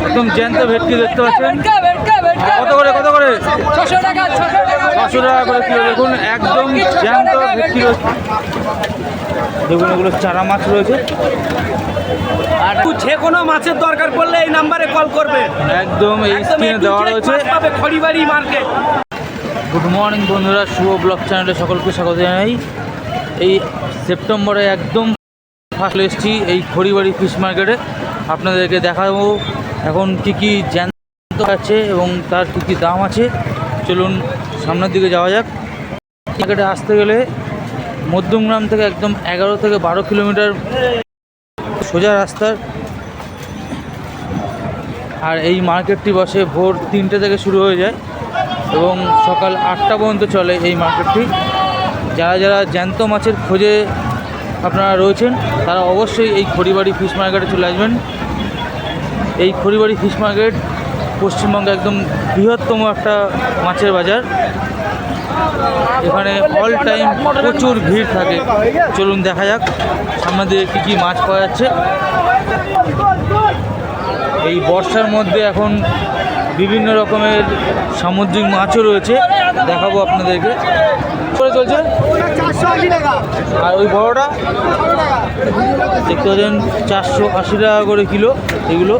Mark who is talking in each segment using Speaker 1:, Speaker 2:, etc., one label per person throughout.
Speaker 1: একদম জ্যান্ত ভেটকি দেখতে পাচ্ছেন। কত করে 600 টাকা করে কিলো। দেখুন একদম জ্যান্ত ভেটকি রয়েছে। দেখুন এগুলো চারা মাছ রয়েছে।
Speaker 2: আর যে কোনো মাছের দরকার পড়লে এই নাম্বারে কল করবে।
Speaker 1: একদম এই স্ক্রিনে দেওয়া রয়েছে।
Speaker 2: খড়িবাড়ি মার্কেট।
Speaker 1: গুড মর্নিং বন্ধুরা, শুভ ব্লগ চ্যানেলে সকলকে স্বাগত জানাই। এই সেপ্টেম্বরে একদম ফার্স্ট এসেছি এই খড়িবাড়ি ফিশ মার্কেটে। আপনাদেরকে দেখাবো এখন কি জ্যান্ত আছে এবং তার কী দাম আছে। চলুন সামনের দিকে যাওয়া যাক। মার্কেটে আসতে গেলে মধ্যমগ্রাম থেকে একদম 11 থেকে 12 কিলোমিটার সোজা রাস্তার। আর এই মার্কেটটি বসে ভোর 3টে থেকে শুরু হয়ে যায় এবং সকাল 8টা পর্যন্ত চলে এই মার্কেটটি। যারা যারা জ্যান্ত মাছের খোঁজে আপনারা রয়েছেন তারা অবশ্যই এই খড়িবাড়ি ফিশ মার্কেটে চলে আসবেন। এই খড়িবাড়ি ফিশ মার্কেট পশ্চিমবঙ্গে একদম বৃহত্তম একটা মাছের বাজার। এখানে অল টাইম প্রচুর ভিড় থাকে। চলুন দেখা যাক সামনে দিয়ে কী মাছ পাওয়া যাচ্ছে। এই বর্ষার মধ্যে এখন বিভিন্ন রকমের সামুদ্রিক মাছও রয়েছে, দেখাবো আপনাদেরকে। চলছে আর ওই বড়টা দেখতে পাচ্ছেন 480 টাকা করে কিলো এগুলো।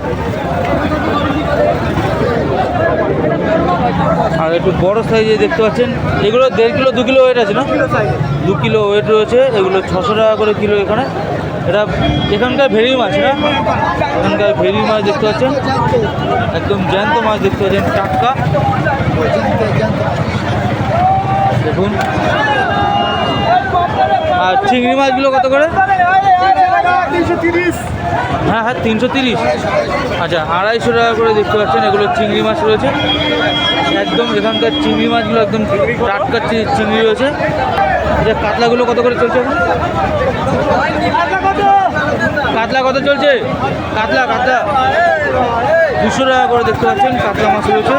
Speaker 1: আর একটু বড় সাইজে দেখতে পাচ্ছেন এগুলো 1.5 কিলো 2 কিলো ওয়েট আছে না? 2 কিলো ওয়েট রয়েছে এগুলো। 600 টাকা করে কিলো এখানে। এটা এখানকার ভেরি মাছ না, এখানকার ভেরি মাছ দেখতে পাচ্ছেন। একদম জ্যান্ত মাছ দেখতে পাচ্ছেন, টাটকা। দেখুন আর চিংড়ি মাছগুলো কত করে? হ্যাঁ 330। আচ্ছা 250 টাকা করে দেখতে পাচ্ছেন এগুলো চিংড়ি মাছ রয়েছে। একদম এখানকার চিংড়ি মাছগুলো একদম টাটকা চিংড়ি রয়েছে। আচ্ছা কাতলাগুলো কত করে চলছে? কাতলা কত চলছে? কাতলা 200 টাকা করে দেখতে পাচ্ছেন। কাতলা মাছ রয়েছে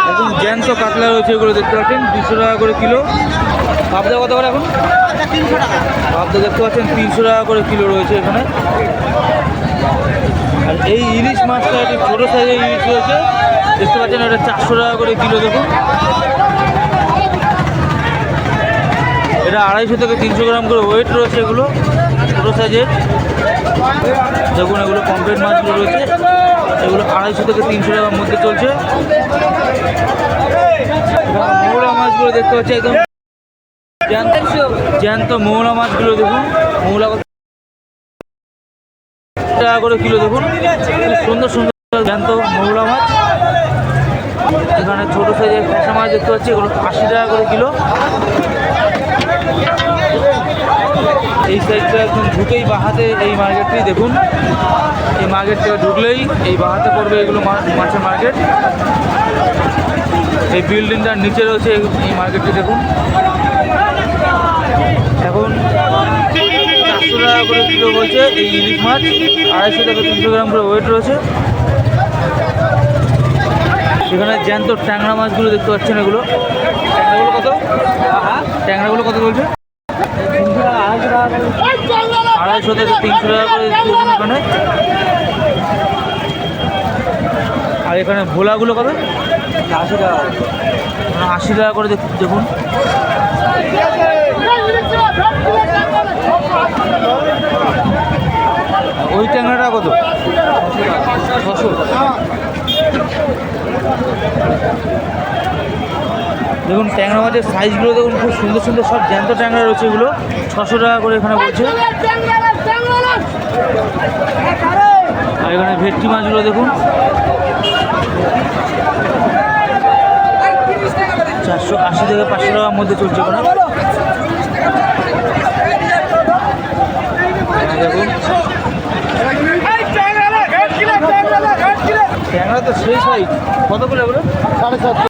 Speaker 1: একদম জ্যান্ত কাতলা রয়েছে এগুলো দেখতে পাচ্ছেন 200 টাকা করে কিলো। পাবদা কত করে এখন? 300 টাকা। পাবদা দেখতে পাচ্ছেন 300 টাকা করে কিলো রয়েছে এখানে। আর এই ইলিশ মাছটা একটু ছোটো সাইজের ইলিশ রয়েছে দেখতে পাচ্ছেন, এটা 400 টাকা করে কিলো। দেখুন এটা 250 থেকে 300 গ্রাম করে ওয়েট রয়েছে এগুলো, ছোটো সাইজের। দেখুন এগুলো পমফ্রেট মাছগুলো রয়েছে, এগুলো 250 থেকে 300 টাকার মধ্যে চলছে। মৌলা মাছগুলো দেখতে পাচ্ছি একদম জ্যান্ত মৌলা মাছগুলো। দেখুন মৌলা টাকা করে কিলো। দেখুন সুন্দর সুন্দর জ্যান্ত মৌলা মাছ। এখানে ছোটো সাইজের ফ্যাসা মাছ দেখতে পাচ্ছি, এগুলো 80 টাকা করে কিলো। এই সাইডটা একদম ঢুকেই বাহাতে এই মার্কেটটি। দেখুন এই মার্কেট থেকে ঢুকলেই এই বাহাতে পড়বে এগুলো মাছের মার্কেট। এই বিল্ডিংটার নিচে রয়েছে এই মার্কেটটি। দেখুন এখন 400 টাকা করে কিলো বলছে এই ইলিশ মাছ। 250 থেকে 300 গ্রাম করে ওয়েট রয়েছে। এখানে জ্যান্ত ট্যাংরা মাছগুলো দেখতে পাচ্ছেন এগুলো। ট্যাংরাগুলো কত বলছে? 250 থেকে 300 টাকা করে এখানে। আর এখানে ভোলাগুলো কত? 80 টাকা। 80 টাকা করে দেখুন। ওই ট্যাংরাটা কত? 600। দেখুন ট্যাংরা মাছের সাইজগুলো দেখুন, খুব সুন্দর সুন্দর সব জ্যান্ত ট্যাংরা রয়েছে এগুলো। 600 টাকা করে এখানে বলছে। আর এখানে ভেটকি মাছগুলো দেখুন 480 থেকে 500 টাকার মধ্যে চলছে এখানে। দেখুন ট্যাংরা তো সেই সাইজ। কত করে এগুলো? 750।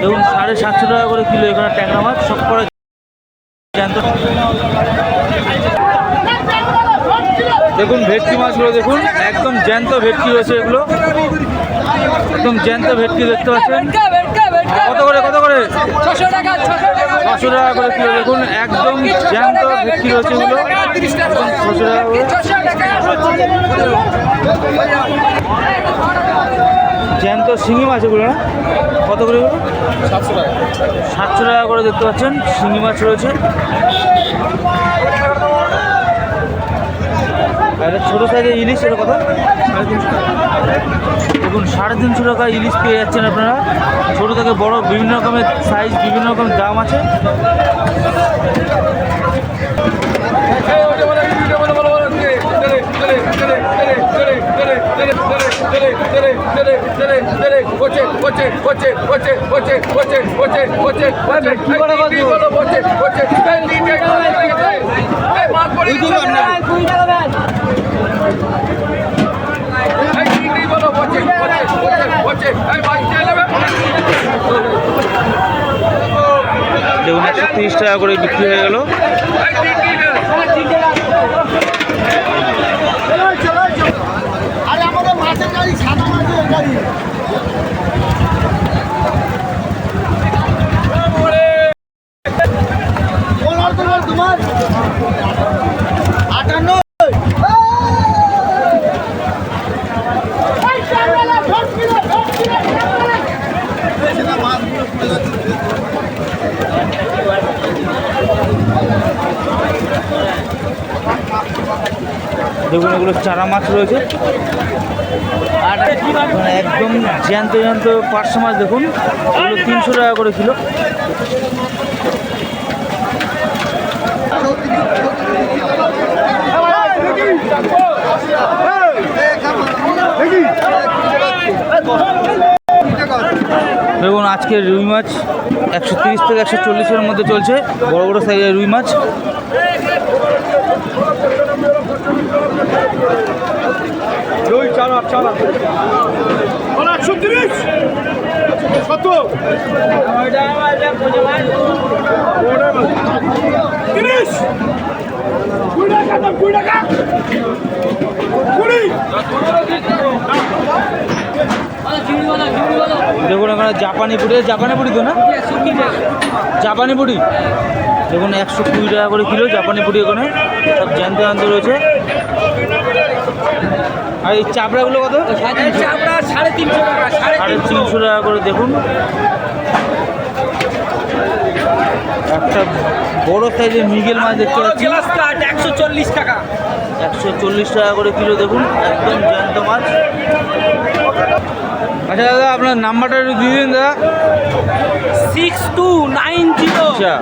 Speaker 1: দেখুন 750 টাকা করে কিলো এখানে ট্যাংরা মাছ সব করে জ্যান্ত। দেখুন ভেটকি মাছগুলো দেখুন একদম জ্যান্ত ভেটকি রয়েছে এগুলো। একদম জ্যান্ত ভেটকি দেখতে পাচ্ছেন। কত করে? 600 টাকা করে কিলো। দেখুন একদম জ্যান্ত ভেটকি রয়েছে এগুলো, 600 টাকা করে। শিঙি মাছ এগুলো না? কত করে এগুলো?
Speaker 2: 700 টাকা।
Speaker 1: 700 টাকা করে দেখতে পাচ্ছেন শিঙি মাছ রয়েছে। আর এটা ছোটো সাইজের ইলিশ, এটা কত?
Speaker 2: 350 টাকা।
Speaker 1: দেখুন 350 টাকা ইলিশ পেয়ে যাচ্ছেন আপনারা। ছোটো থেকে বড় বিভিন্ন রকমের সাইজ, বিভিন্ন রকমের দাম আছে। দেখুন 130 টাকা করে বিক্রি হয়ে গেল।
Speaker 3: আরে আমাদের মাছের গাড়ি, সাদা মাছের গাড়ি। তোমার 58।
Speaker 1: দেখুন এগুলো চারা মাছ রয়েছে। আর মানে একদম জ্যান্ত জ্যান্ত পার্শে মাছ দেখুন, এগুলো 300 টাকা করে কিলো। দেখুন আজকে রুই মাছ 130 থেকে 140-এর মধ্যে চলছে, বড় বড় সাইজের রুই মাছ।
Speaker 2: রুই চারা 130 কত? 30 20 টাকা 20
Speaker 1: দেখুন এখানে জাপানি পুরি তো না, জাপানি পুরি দেখুন 120 টাকা করে কিলো জাপানি পুরি। এখানে সব জ্যান্ত জ্যান্ত রয়েছে। আর এই চাপড়াগুলো কত?
Speaker 2: চাপড়া 350 টাকা।
Speaker 1: 350 টাকা করে। দেখুন একটা বড় সাইজের মৃগেল মাছ দেখতে পাচ্ছি,
Speaker 2: গ্লাস কাট 140 টাকা।
Speaker 1: 140 টাকা করে কিলো। দেখুন একদম জ্যান্ত মাছ। আচ্ছা দাদা আপনার নাম্বারটা একটু দিয়ে দিন দাদা।
Speaker 2: 6290
Speaker 1: আচ্ছা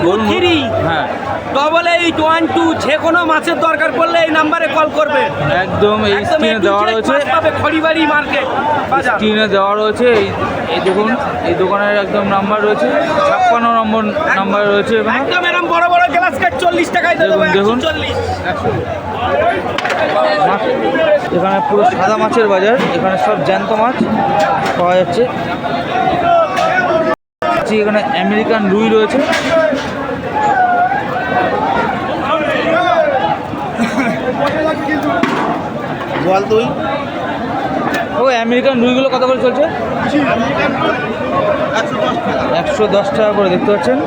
Speaker 1: বলুন।
Speaker 2: 23
Speaker 1: হ্যাঁ
Speaker 2: 8812। যে কোনো মাছের দরকার পড়লে এই নাম্বারে কল করবে।
Speaker 1: একদম এই স্ক্রিনে দেওয়া রয়েছে,
Speaker 2: খড়িবাড়ি মার্কেট বাজার।
Speaker 1: স্ক্রিনে দেওয়া রয়েছে। এই দেখুন এই দোকানের একদম নাম্বার রয়েছে, 56 নম্বর নাম্বার রয়েছে এখানে।
Speaker 2: একদম এরকম বড় বড় গ্লাস কাট 40 টাকায় দিয়ে দেবো।
Speaker 1: দেখুন,
Speaker 2: 140।
Speaker 1: মাছ এখানে পুরো সাদা মাছের বাজার। এখানে সব জ্যান্ত মাছ পাওয়া যাচ্ছে। এখানে আমেরিকান রুই রয়েছে।
Speaker 3: বল তুই।
Speaker 1: ও আমেরিকান রুইগুলো কত করে চলছে? 110 টাকা করে দেখতে পাচ্ছেন।